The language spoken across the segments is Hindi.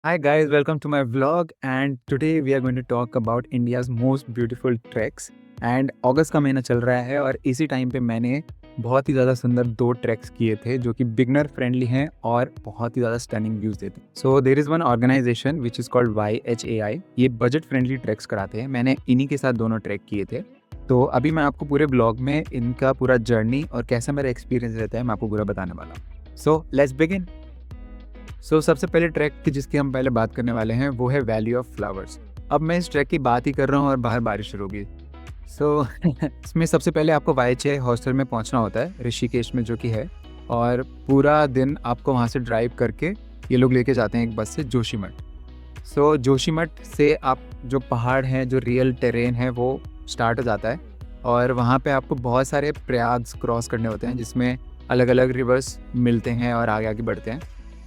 Hi guys, welcome to my vlog and today we are going to talk about India's most beautiful treks and अगस्त का महीना चल रहा है और इसी टाइम पे मैंने बहुत ही ज़्यादा सुंदर 2 ट्रैक्स किए थे जो कि बिगनर फ्रेंडली हैं और बहुत ही ज़्यादा स्टनिंग व्यूज़ देते हैं। So there is one organization which is called YHAI। ये बजट फ्रेंडली ट्रैक्स कराते हैं। मैंने इन्हीं के साथ दोनों ट्रैक किए थे। तो अभी मैं आपको पूरे ब्लॉग में इनका पूरा जर्नी और कैसा मेरा एक्सपीरियंस रहता है मैं आपको पूरा बताने वाला हूँ। So let's begin. सबसे पहले ट्रैक की जिसकी हम पहले बात करने वाले हैं वो है वैली ऑफ फ्लावर्स। अब मैं इस ट्रैक की बात ही कर रहा हूँ और बाहर बारिश शुरू होगी। इसमें सबसे पहले आपको YHAI हॉस्टल में पहुँचना होता है ऋषिकेश में जो कि है, और पूरा दिन आपको वहाँ से ड्राइव करके ये लोग लेके जाते हैं एक बस से जोशीमठ। जोशीमठ से आप जो पहाड़ हैं, जो रियल टेरेन है वो स्टार्ट हो जाता है और वहाँ पे आपको बहुत सारे प्रयाग्स क्रॉस करने होते हैं जिसमें अलग अलग रिवर्स मिलते हैं और आगे आगे बढ़ते हैं।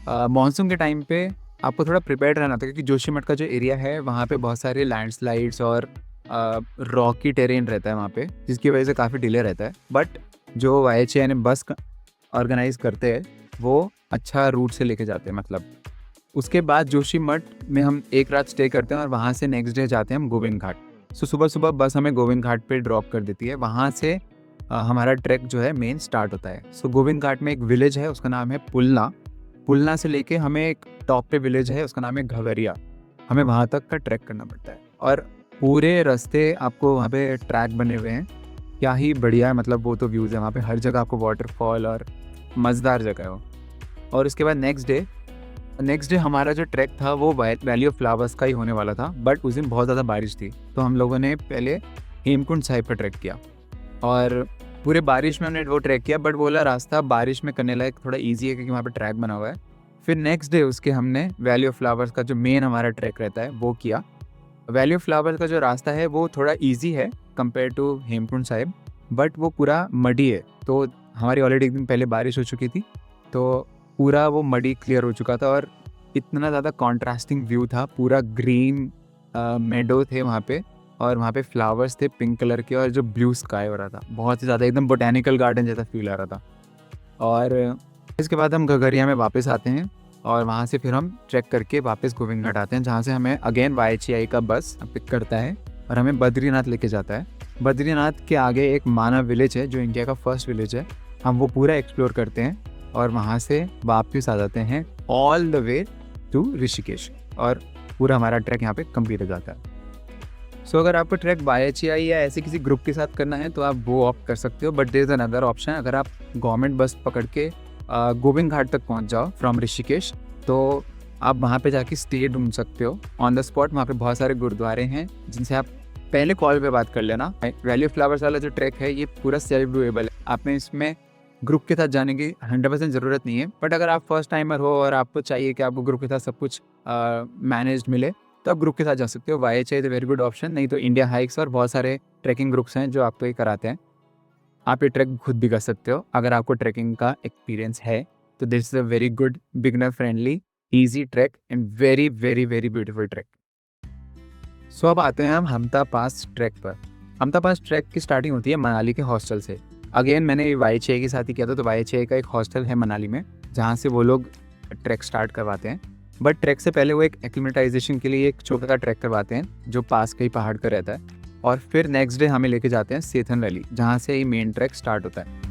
मॉनसून के टाइम पे आपको थोड़ा प्रिपेयर्ड रहना था क्योंकि जोशीमठ का जो एरिया है वहाँ पे बहुत सारे लैंडस्लाइड्स और रॉकी टेरेन रहता है वहाँ पे, जिसकी वजह से काफ़ी डिले रहता है। बट जो YHAI ने बस ऑर्गेनाइज करते हैं वो अच्छा रूट से लेके जाते हैं। मतलब उसके बाद जोशीमठ में हम एक रात स्टे करते हैं और वहाँ से नेक्स्ट डे जाते हैं हम गोविंद घाट। सुबह सुबह बस हमें गोविंद घाट पे ड्रॉप कर देती है। वहाँ से हमारा ट्रैक जो है मेन स्टार्ट होता है। गोविंद घाट में एक विलेज है, उसका नाम है पुलना। पुलना से लेके हमें एक टॉप पे विलेज है, उसका नाम है घगरिया। हमें वहाँ तक का ट्रैक करना पड़ता है और पूरे रास्ते आपको वहाँ पे ट्रैक बने हुए हैं। क्या ही बढ़िया है, मतलब वो तो व्यूज़ है वहाँ पे, हर जगह आपको वाटरफॉल और मज़ेदार जगह है वो। और उसके बाद नेक्स्ट डे हमारा जो ट्रैक था वो वैली ऑफ फ्लावर्स का ही होने वाला था, बट उस दिन बहुत ज़्यादा बारिश थी तो हम लोगों ने पहले हेमकुंड साहिब का ट्रैक किया और पूरे बारिश में हमने वो ट्रैक किया। बट बोला रास्ता बारिश में करने लायक थोड़ा इजी है क्योंकि वहाँ पे ट्रैक बना हुआ है। फिर नेक्स्ट डे उसके हमने वैली ऑफ फ्लावर्स का जो मेन हमारा ट्रैक रहता है वो किया। वैली ऑफ फ्लावर्स का जो रास्ता है वो थोड़ा इजी है compare to Hemkund Sahib, but वो पूरा मडी है। तो हमारी ऑलरेडी एक दिन पहले बारिश हो चुकी थी तो पूरा वो मडी क्लियर हो चुका था और इतना ज़्यादा कॉन्ट्रास्टिंग व्यू था। पूरा ग्रीन मेडो थे वहाँ पे और वहाँ पे फ्लावर्स थे पिंक कलर के और जो ब्लू स्काई हो रहा था, बहुत ही ज़्यादा एकदम बोटेनिकल गार्डन जैसा फील आ रहा था। और इसके बाद हम घगरिया में वापस आते हैं और वहाँ से फिर हम ट्रैक करके वापस गोविंद घाट आते हैं, जहाँ से हमें अगेन YHAI का बस पिक करता है और हमें बद्रीनाथ लेके जाता है। बद्रीनाथ के आगे एक माना विलेज है जो इंडिया का फर्स्ट विलेज है। हम वो पूरा एक्सप्लोर करते हैं और वहाँ से वापस आ जाते हैं all the way to Rishikesh और पूरा हमारा ट्रैक यहाँ पे कंप्लीट हो जाता है। अगर आपको ट्रैक YHAI या ऐसे किसी ग्रुप के साथ करना है तो आप वो ऑप्ट कर सकते हो, but there is another option. अगर आप गवर्नमेंट बस पकड़ के गोविंद घाट तक पहुंच जाओ फ्रॉम ऋषिकेश तो आप वहाँ पे जाके स्टे ढूंढ सकते हो ऑन द स्पॉट। वहाँ पे बहुत सारे गुरुद्वारे हैं जिनसे आप पहले कॉल पे बात कर लेना। वैली ऑफ फ्लावर्स वाला जो ट्रैक है ये पूरा सेल्फ डूएबल है, आप में इसमें ग्रुप के साथ जाने की 100% ज़रूरत नहीं है। बट अगर आप फर्स्ट टाइमर हो और आपको चाहिए कि आपको ग्रुप के साथ सब कुछ मैनेज मिले तो आप ग्रुप के साथ जा सकते हो। YHAI is a very good option. नहीं तो इंडिया हाइक्स और बहुत सारे ट्रैकिंग ग्रुप्स हैं जो आपको ये कराते हैं। आप ये ट्रैक खुद भी कर सकते हो अगर आपको ट्रैकिंग का एक्सपीरियंस है तो this is a very good beginner friendly easy track and very very very beautiful track. अब आते हैं हम हमता पास ट्रैक पर। हमता पास ट्रैक की स्टार्टिंग होती है मनाली के हॉस्टल से। अगेन मैंने YHAI के साथ ही किया था, तो YHAI का एक हॉस्टल है मनाली में जहाँ से वो लोग ट्रैक स्टार्ट करवाते हैं। बट ट्रैक से पहले वो एक एक्लिमेटाइजेशन के लिए एक छोटा सा ट्रैक करवाते हैं जो पास के ही पहाड़ का रहता है और फिर नेक्स्ट डे हमें लेके जाते हैं सेथन वैली जहाँ से ही मेन ट्रैक स्टार्ट होता है।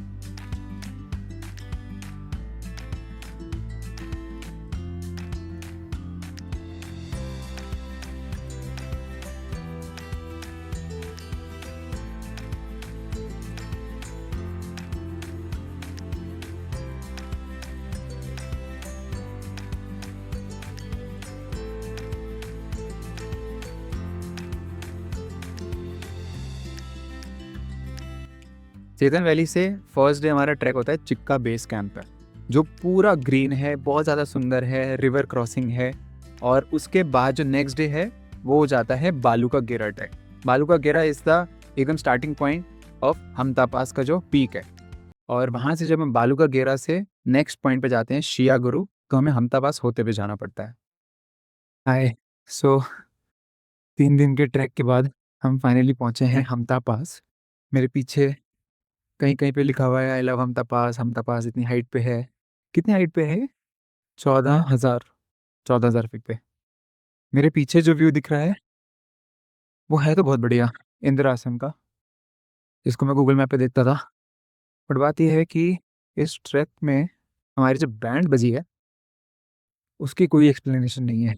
सेथन वैली से फर्स्ट डे हमारा ट्रैक होता है चिक्का बेस कैंप पर, जो पूरा ग्रीन है, बहुत ज़्यादा सुंदर है, रिवर क्रॉसिंग है। और उसके बाद जो नेक्स्ट डे है वो हो जाता है बालू का गेरा ट्रैक। बालू का गेरा इज़ द एकदम स्टार्टिंग पॉइंट ऑफ हमता पास का जो पीक है। और वहाँ से जब हम बालू का गेरा से नेक्स्ट पॉइंट पे जाते हैं शिया गुरु, तो हमें हमता पास होते हुए जाना पड़ता है। हाय। सो 3 दिन के ट्रैक के बाद हम फाइनली पहुँचे हैं हमता पास। मेरे पीछे कहीं कहीं पे लिखा हुआ है आई लव हमता पास। हमता पास इतनी हाइट पे है। कितनी हाइट पे है? 14,000 फीट पे। मेरे पीछे जो व्यू दिख रहा है वो है तो बहुत बढ़िया, इंदिरा आश्रम का, जिसको मैं गूगल मैप पे देखता था। बट बात ये है कि इस ट्रैक में हमारी जो बैंड बजी है उसकी कोई एक्सप्लेनेशन नहीं है।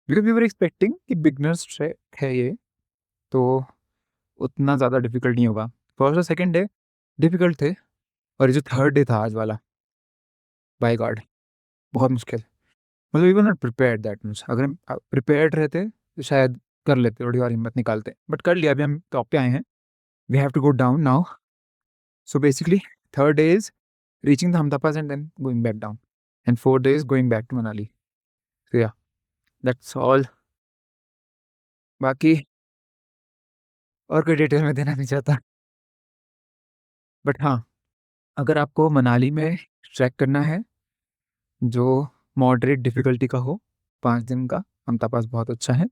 बिकॉज़ वी वर एक्सपेक्टिंग कि बिगिनर्स ट्रैक है ये, तो उतना ज़्यादा डिफ़िकल्ट नहीं होगा। फर्स्ट और सेकंड डे डिफ़िकल्ट थे, और ये जो थर्ड डे था आज वाला, बाय गॉड बहुत मुश्किल। मतलब we were not prepared that much. अगर हम प्रिपेयर्ड रहते तो शायद कर लेते, थोड़ी और हिम्मत निकालते, बट कर लिया। अभी हम टॉप पे आए हैं, we have to go down now. So basically third day is reaching the Hamta pass and then going back down, and fourth day is going back to Manali. So yeah, that's all. बाकी और कोई डिटेल मैं देना नहीं चाहता। बट हाँ, अगर आपको मनाली में ट्रैक करना है जो मॉडरेट डिफ़िकल्टी का हो, 5 दिन का, हमटा पास बहुत अच्छा है।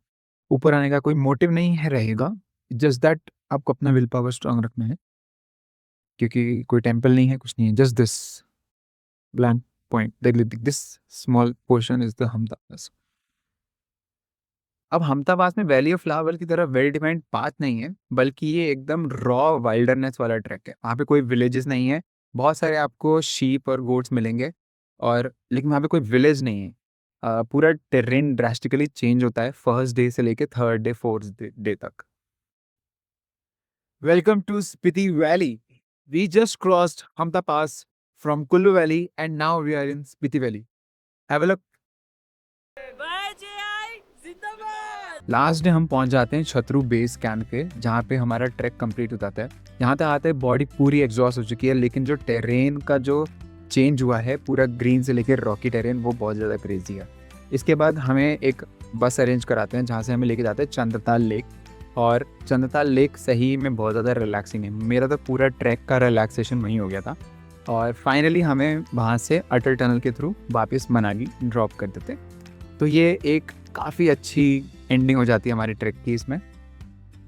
ऊपर आने का कोई मोटिव नहीं है रहेगा, जस्ट दैट आपको अपना विल पावर स्ट्रॉन्ग रखना है, क्योंकि कोई टेम्पल नहीं है, कुछ नहीं है, just this blank point, this small portion is the Hamta pass. अब हमटा पास में वैली ऑफ फ्लावर की तरह वेल डिफाइंड पाथ नहीं है, बल्कि ये एकदम रॉ वाइल्डरनेस वाला ट्रैक है। वहाँ पे कोई विलेजेस नहीं है, बहुत सारे आपको शीप और गोट्स मिलेंगे, और लेकिन वहाँ पे कोई विलेज नहीं है। पूरा टेरेन ड्रास्टिकली चेंज होता है फर्स्ट डे से लेके थर्ड डे फोर्थ डे तक। Welcome to Spiti valley. We just crossed Hamta pass from Kullu valley and now we are in Spiti valley. Have a look. Last day हम पहुंच जाते हैं छतरू बेस कैंप पे, जहाँ पे हमारा ट्रैक कंप्लीट हो जाता है। यहाँ तक आते बॉडी पूरी एग्जॉस्ट हो चुकी है, लेकिन जो टेरेन का जो चेंज हुआ है, पूरा ग्रीन से लेकर रॉकी टेरेन, वो बहुत ज़्यादा क्रेजी है। इसके बाद हमें एक बस अरेंज कराते हैं जहाँ से हमें लेके जाते हैं चंद्रताल लेक, और चंद्रताल लेक सही में बहुत ज़्यादा रिलैक्सिंग है। मेरा तो पूरा ट्रैक का रिलैक्सेशन वहीं हो गया था, और फाइनली हमें वहाँ से अटल टनल के थ्रू वापस मनाली ड्रॉप कर देते। तो ये एक काफ़ी अच्छी एंडिंग हो जाती है हमारी ट्रैक की इसमें।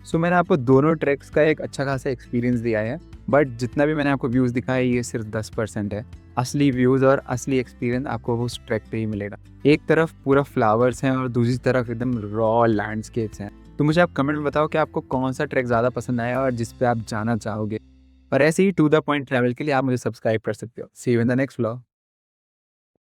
सो मैंने आपको दोनों ट्रैक्स का एक अच्छा खासा एक्सपीरियंस दिया है, बट जितना भी मैंने आपको व्यूज़ दिखाया ये सिर्फ 10% है। असली व्यूज़ और असली एक्सपीरियंस आपको उस ट्रैक पे ही मिलेगा। एक तरफ पूरा फ्लावर्स हैं और दूसरी तरफ एकदम रॉ लैंडस्केप्स हैं। तो मुझे आप कमेंट में बताओ कि आपको कौन सा ट्रैक ज़्यादा पसंद आया और जिस पे आप जाना चाहोगे। और ऐसे ही टू द पॉइंट ट्रैवल के लिए आप मुझे सब्सक्राइब कर सकते हो। See you in the next vlog.